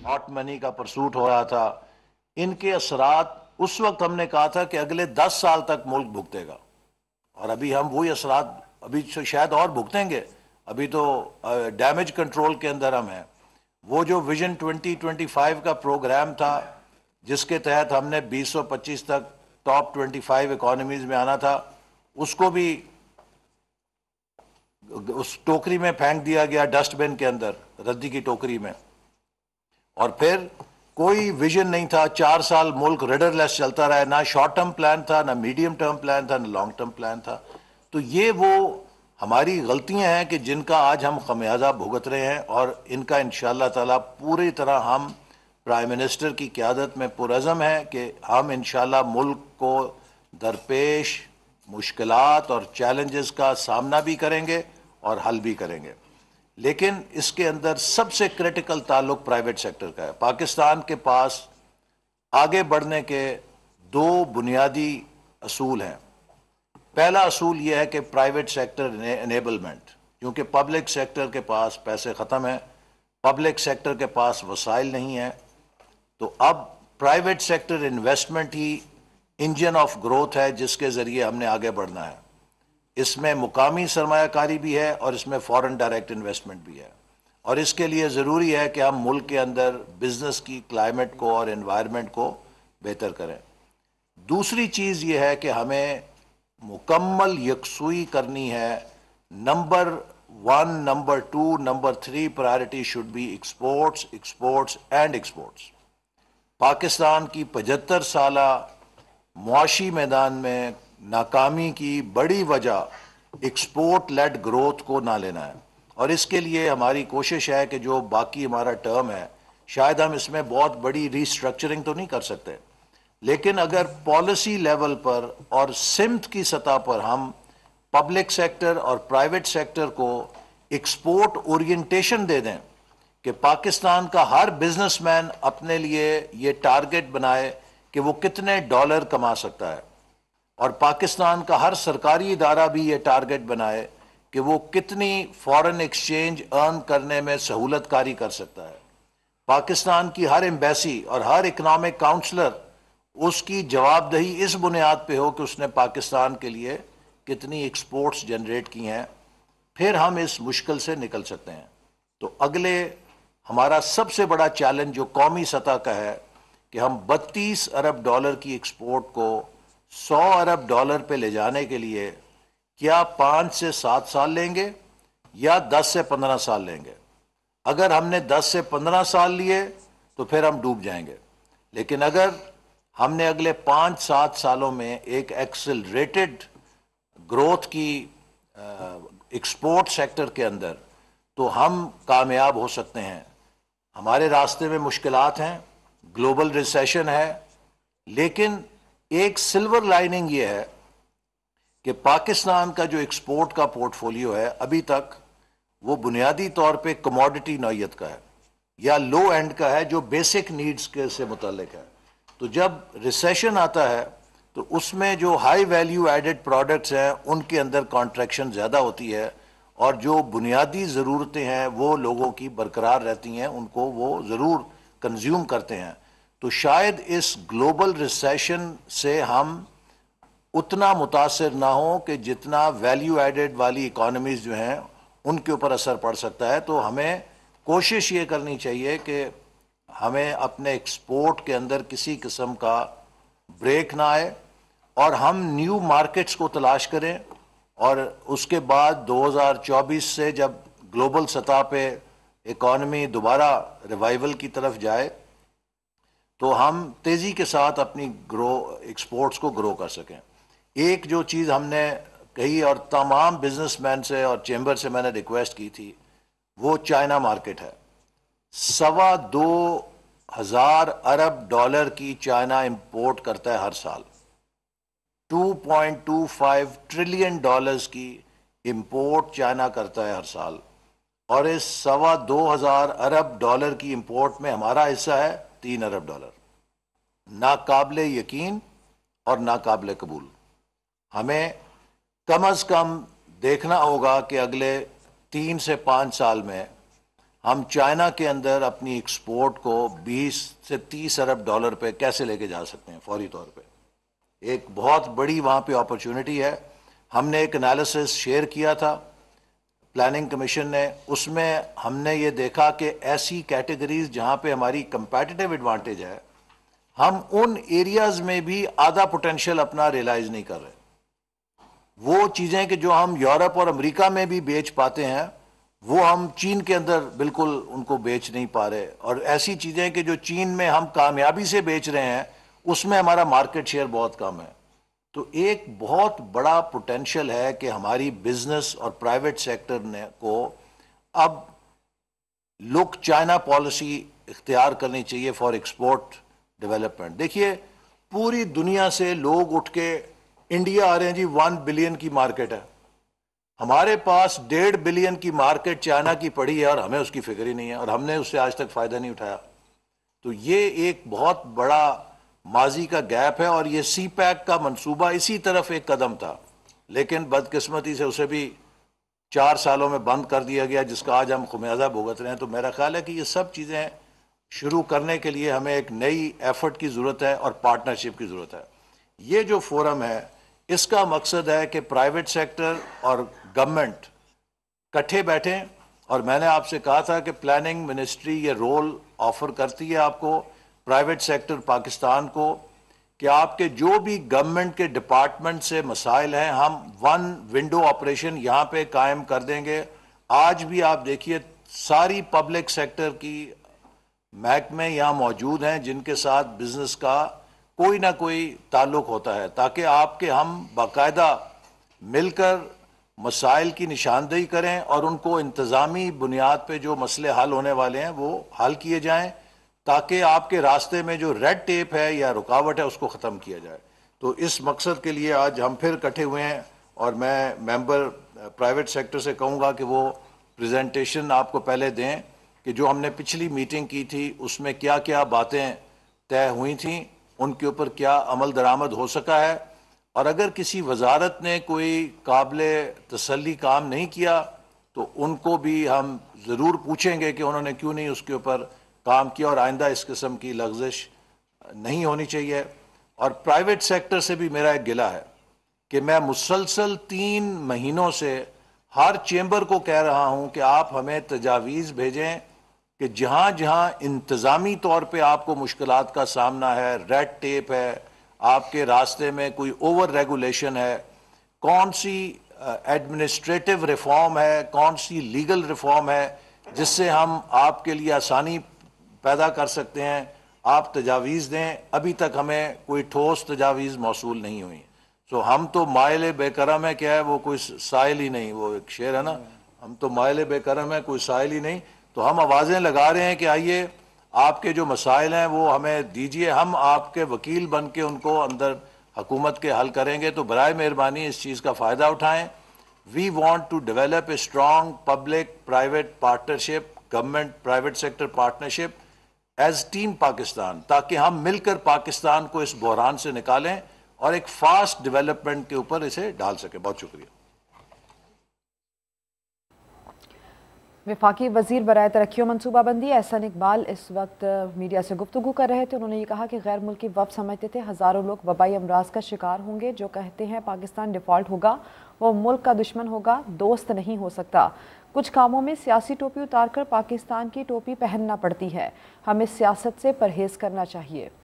Hot money का pursuit हो रहा था, इनके असरात उस वक्त हमने कहा था कि अगले 10 साल तक मुल्क भुगतेगा, और अभी हम वही असरात अभी शायद और भुगतेंगे। अभी तो डैमेज कंट्रोल के अंदर हम हैं। वो जो विजन 2025 का प्रोग्राम था, जिसके तहत हमने 2025 तक टॉप 25 इकोनॉमीज में आना था, उसको भी उस टोकरी में फेंक दिया गया, डस्टबिन के अंदर, रद्दी की टोकरी में। और फिर कोई विजन नहीं था। 4 साल मुल्क रिडरलेस चलता रहा, ना शॉर्ट टर्म प्लान था, ना मीडियम टर्म प्लान था, ना लॉन्ग टर्म प्लान था। तो ये वो हमारी गलतियां हैं कि जिनका आज हम खमियाजा भुगत रहे हैं, और इनका इंशाअल्लाह ताला पूरी तरह हम प्राइम मिनिस्टर की क़यादत में पुरज़म है कि हम इंशाअल्लाह मुल्क को दरपेश मुश्किलात और चैलेंजेस का सामना भी करेंगे और हल भी करेंगे। लेकिन इसके अंदर सबसे क्रिटिकल ताल्लुक प्राइवेट सेक्टर का है। पाकिस्तान के पास आगे बढ़ने के दो बुनियादी असूल हैं। पहला असूल यह है कि प्राइवेट सेक्टर एनेबलमेंट, क्योंकि पब्लिक सेक्टर के पास पैसे ख़त्म हैं, पब्लिक सेक्टर के पास वसाइल नहीं है। तो अब private sector investment he engine of growth है, जिसके ज़रिए हमने आगे बढ़ना है। इसमें मुकामी सरमायाकारी भी है और इसमें फॉरेन डायरेक्ट इन्वेस्टमेंट भी है, और इसके लिए ज़रूरी है कि हम मुल्क के अंदर बिजनेस की क्लाइमेट को और एनवायरनमेंट को बेहतर करें। दूसरी चीज़ ये है कि हमें मुकम्मल यकसुई करनी है। Number 1, number 2, number 3 priority should be exports, exports and exports. Pakistan की 75 साला मुआशी मैदान में नाकामी की बड़ी वजह एक्सपोर्ट लेड ग्रोथ को ना लेना है, और इसके लिए हमारी कोशिश है कि जो बाकी हमारा टर्म है, शायद हम इसमें बहुत बड़ी रीस्ट्रक्चरिंग तो नहीं कर सकते, लेकिन अगर पॉलिसी लेवल पर और सिमत की सतह पर हम पब्लिक सेक्टर और प्राइवेट सेक्टर को एक्सपोर्ट ओरिएंटेशन दे दें कि पाकिस्तान का हर बिजनेसमैन अपने लिए ये टारगेट बनाए कि वो कितने डॉलर कमा सकता है, और पाकिस्तान का हर सरकारी इदारा भी ये टारगेट बनाए कि वो कितनी फॉरेन एक्सचेंज अर्न करने में सहूलत कारी कर सकता है। पाकिस्तान की हर एम्बेसी और हर इकनॉमिक काउंसलर, उसकी जवाबदेही इस बुनियाद पे हो कि उसने पाकिस्तान के लिए कितनी एक्सपोर्ट्स जनरेट की हैं, फिर हम इस मुश्किल से निकल सकते हैं। तो अगले हमारा सबसे बड़ा चैलेंज जो कौमी सतह का है कि हम 32 अरब डॉलर की एक्सपोर्ट को 100 अरब डॉलर पे ले जाने के लिए क्या 5 से 7 साल लेंगे या 10 से 15 साल लेंगे। अगर हमने 10 से 15 साल लिए तो फिर हम डूब जाएंगे, लेकिन अगर हमने अगले 5-7 सालों में एक एक्सेलरेटेड ग्रोथ की एक्सपोर्ट सेक्टर के अंदर, तो हम कामयाब हो सकते हैं। हमारे रास्ते में मुश्किलात हैं, ग्लोबल रिसेशन है, लेकिन एक सिल्वर लाइनिंग ये है कि पाकिस्तान का जो एक्सपोर्ट का पोर्टफोलियो है अभी तक वो बुनियादी तौर पे कमोडिटी नौयत का है या लो एंड का है, जो बेसिक नीड्स के से मुतालिक है। तो जब रिसेशन आता है तो उसमें जो हाई वैल्यू एडेड प्रोडक्ट्स हैं उनके अंदर कॉन्ट्रैक्शन ज़्यादा होती है, और जो बुनियादी ज़रूरतें हैं वो लोगों की बरकरार रहती हैं, उनको वो ज़रूर कंज्यूम करते हैं। तो शायद इस ग्लोबल रिसेशन से हम उतना मुतासिर ना हो कि जितना वैल्यू एडेड वाली इकोनॉमीज़ जो हैं उनके ऊपर असर पड़ सकता है। तो हमें कोशिश ये करनी चाहिए कि हमें अपने एक्सपोर्ट के अंदर किसी किस्म का ब्रेक ना आए, और हम न्यू मार्केट्स को तलाश करें, और उसके बाद 2024 से जब ग्लोबल सतह पे इकॉनमी दोबारा रिवाइवल की तरफ जाए तो हम तेज़ी के साथ अपनी एक्सपोर्ट्स को ग्रो कर सकें। एक जो चीज़ हमने कही और तमाम बिजनेसमैन से और चैम्बर से मैंने रिक्वेस्ट की थी, वो चाइना मार्केट है। 2,25,000 अरब डॉलर की चाइना इंपोर्ट करता है हर साल। 2.25 ट्रिलियन डॉलर्स की इंपोर्ट चाइना करता है हर साल, और इस 2,25,000 अरब डॉलर की इंपोर्ट में हमारा हिस्सा है 3 अरब डॉलर। नाकाबिले यकीन और नाकाबिले कबूल। हमें कम अज़ कम देखना होगा कि अगले 3 से 5 साल में ہم چائنا کے اندر اپنی ایکسپورٹ کو 20 سے 30 ارب ڈالر پہ کیسے لے کے جا سکتے ہیں فوری طور پہ. ایک بہت بڑی وہاں پہ اپرچونٹی ہے. ہم نے ایک انالیسس شیئر کیا تھا پلاننگ کمیشن نے، اس میں ہم نے یہ دیکھا کہ ایسی کیٹیگریز جہاں پہ ہماری کمپیٹیٹیو ایڈوانٹیج ہے، ہم ان ایریاز میں بھی آدھا پوٹینشیل اپنا ریلائز نہیں کر رہے. وہ چیزیں کہ جو ہم یورپ اور امریکہ میں بھی بیچ پاتے ہیں وہ ہم چین کے اندر بالکل ان کو بیچ نہیں پا رہے، اور ایسی چیزیں کہ جو چین میں ہم کامیابی سے بیچ رہے ہیں اس میں ہمارا مارکیٹ شیئر بہت کم ہے. تو ایک بہت بڑا پوٹینشیل ہے کہ ہماری بزنس اور پرائیویٹ سیکٹر نے کو اب لک چائنا پالیسی اختیار کرنی چاہیے فار ایکسپورٹ ڈیولپمنٹ. دیکھیے پوری دنیا سے لوگ اٹھ کے انڈیا آ رہے ہیں جی، 1 بلین کی مارکیٹ ہے. ہمارے پاس 1.5 بلین کی مارکیٹ چائنا کی پڑی ہے اور ہمیں اس کی فکر ہی نہیں ہے، اور ہم نے اس سے آج تک فائدہ نہیں اٹھایا. تو یہ ایک بہت بڑا ماضی کا گیپ ہے، اور یہ سی پیک کا منصوبہ اسی طرف ایک قدم تھا، لیکن بدقسمتی سے اسے بھی 4 سالوں میں بند کر دیا گیا، جس کا آج ہم خمیازہ بھگت رہے ہیں. تو میرا خیال ہے کہ یہ سب چیزیں شروع کرنے کے لیے ہمیں ایک نئی ایفرٹ کی ضرورت ہے اور پارٹنرشپ کی ضرورت ہے. یہ جو فورم ہے اس کا مقصد ہے کہ پرائیویٹ سیکٹر اور گورنمنٹ کٹھے بیٹھیں، اور میں نے آپ سے کہا تھا کہ پلاننگ منسٹری یہ رول آفر کرتی ہے آپ کو، پرائیویٹ سیکٹر پاکستان کو، کہ آپ کے جو بھی گورنمنٹ کے ڈپارٹمنٹ سے مسائل ہیں ہم 1 ونڈو آپریشن یہاں پہ قائم کر دیں گے. آج بھی آپ دیکھیے ساری پبلک سیکٹر کی محکمے یہاں موجود ہیں جن کے ساتھ بزنس کا کوئی نہ کوئی تعلق ہوتا ہے، تاکہ آپ کے ہم باقاعدہ مل کر مسائل کی نشاندہی کریں اور ان کو انتظامی بنیاد پہ جو مسئلے حل ہونے والے ہیں وہ حل کیے جائیں، تاکہ آپ کے راستے میں جو ریڈ ٹیپ ہے یا رکاوٹ ہے اس کو ختم کیا جائے. تو اس مقصد کے لیے آج ہم پھر اکٹھے ہوئے ہیں، اور میں ممبر پرائیویٹ سیکٹر سے کہوں گا کہ وہ پریزنٹیشن آپ کو پہلے دیں کہ جو ہم نے پچھلی میٹنگ کی تھی اس میں کیا کیا باتیں طے ہوئی تھیں، ان کے اوپر کیا عمل درآمد ہو سکا ہے، اور اگر کسی وزارت نے کوئی قابل تسلی کام نہیں کیا تو ان کو بھی ہم ضرور پوچھیں گے کہ انہوں نے کیوں نہیں اس کے اوپر کام کیا، اور آئندہ اس قسم کی لغزش نہیں ہونی چاہیے. اور پرائیویٹ سیکٹر سے بھی میرا ایک گلہ ہے کہ میں مسلسل 3 مہینوں سے ہر چیمبر کو کہہ رہا ہوں کہ آپ ہمیں تجاویز بھیجیں کہ جہاں جہاں انتظامی طور پہ آپ کو مشکلات کا سامنا ہے، ریڈ ٹیپ ہے، آپ کے راستے میں کوئی اوور ریگولیشن ہے، کون سی ایڈمنسٹریٹو ریفارم ہے، کون سی لیگل ریفارم ہے جس سے ہم آپ کے لیے آسانی پیدا کر سکتے ہیں، آپ تجاویز دیں. ابھی تک ہمیں کوئی ٹھوس تجاویز موصول نہیں ہوئی. سو ہم تو مائل بے کرم ہے، کیا ہے وہ کوئی سائل ہی نہیں، وہ ایک شعر ہے نا، ہم تو مائل بے کرم ہے کوئی سائل ہی نہیں. تو ہم آوازیں لگا رہے ہیں کہ آئیے آپ کے جو مسائل ہیں وہ ہمیں دیجئے، ہم آپ کے وکیل بن کے ان کو اندر حکومت کے حل کریں گے. تو برائے مہربانی اس چیز کا فائدہ اٹھائیں. We want to develop a strong public private partnership, government private sector partnership as team Pakistan, تاکہ ہم مل کر پاکستان کو اس بحران سے نکالیں اور ایک فاسٹ ڈیولپمنٹ کے اوپر اسے ڈال سکیں. بہت شکریہ. وفاقی وزیر برائے ترقی و منصوبہ بندی احسن اقبال اس وقت میڈیا سے گفتگو کر رہے تھے. انہوں نے یہ کہا کہ غیر ملکی وفد سمجھتے تھے ہزاروں لوگ وبائی امراض کا شکار ہوں گے. جو کہتے ہیں پاکستان ڈیفالٹ ہوگا وہ ملک کا دشمن ہوگا، دوست نہیں ہو سکتا. کچھ کاموں میں سیاسی ٹوپی اتار کر پاکستان کی ٹوپی پہننا پڑتی ہے. ہمیں سیاست سے پرہیز کرنا چاہیے.